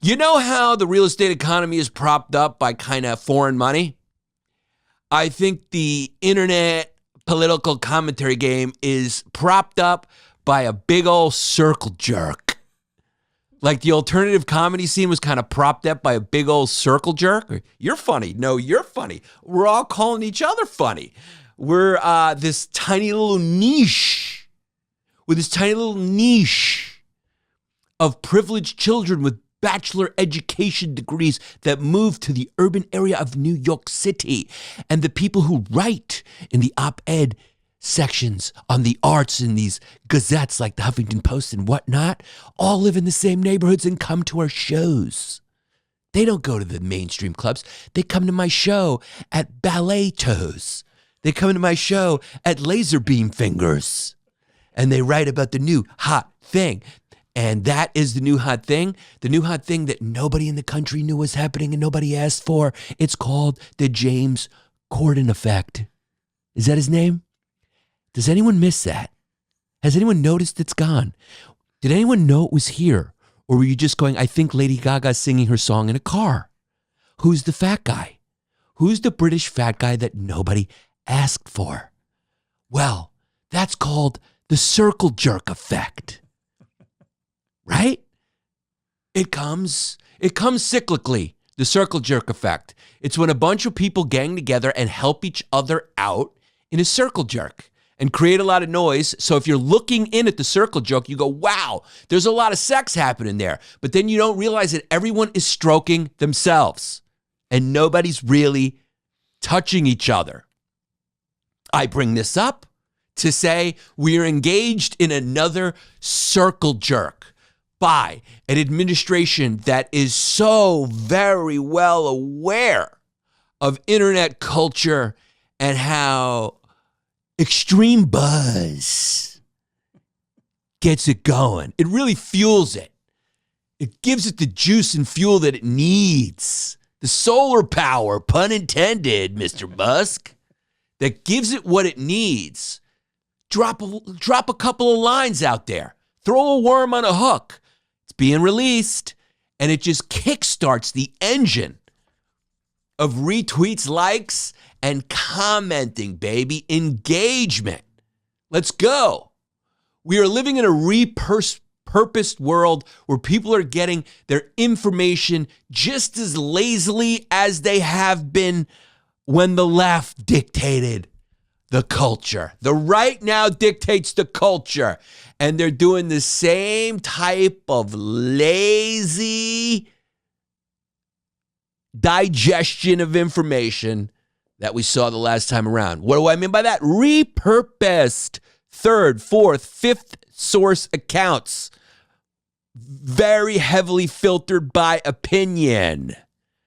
You know how the real estate economy is propped up by kind of foreign money? I think the internet political commentary game is propped up by a big old circle jerk. Like the alternative comedy scene was kind of propped up by a big old circle jerk. You're funny. No, you're funny. We're all calling each other funny. We're this tiny little niche. With this tiny little niche of privileged children with bachelor education degrees that move to the urban area of New York City. And the people who write in the op-ed sections on the arts in these gazettes like the Huffington Post and whatnot all live in the same neighborhoods and come to our shows. They don't go to the mainstream clubs. They come to my show at Ballet Toes. They come to my show at Laser Beam Fingers. And they write about the new hot thing. And that is the new hot thing that nobody in the country knew was happening and nobody asked for. It's called the James Corden effect. Is that his name? Does anyone miss that? Has anyone noticed it's gone? Did anyone know it was here? Or were you just going, I think Lady Gaga's singing her song in a car? Who's the fat guy? Who's the British fat guy that nobody asked for? Well, that's called the circle jerk effect. Right? It comes cyclically, the circle jerk effect. It's when a bunch of people gang together and help each other out in a circle jerk and create a lot of noise. So if you're looking in at the circle jerk, you go, wow, there's a lot of sex happening there. But then you don't realize that everyone is stroking themselves and nobody's really touching each other. I bring this up to say we are engaged in another circle jerk by an administration that is so very well aware of internet culture and how extreme buzz gets it going. It really fuels it. It gives it the juice and fuel that it needs. The solar power, pun intended, Mr. Musk, that gives it what it needs. Drop a couple of lines out there. Throw a worm on a hook. It's being released, and it just kickstarts the engine of retweets, likes, and commenting, baby. Engagement. Let's go. We are living in a repurposed world where people are getting their information just as lazily as they have been when the left dictated the culture. The right now dictates the culture. And they're doing the same type of lazy digestion of information that we saw the last time around. What do I mean by that? Repurposed third, fourth, fifth source accounts. Very heavily filtered by opinion.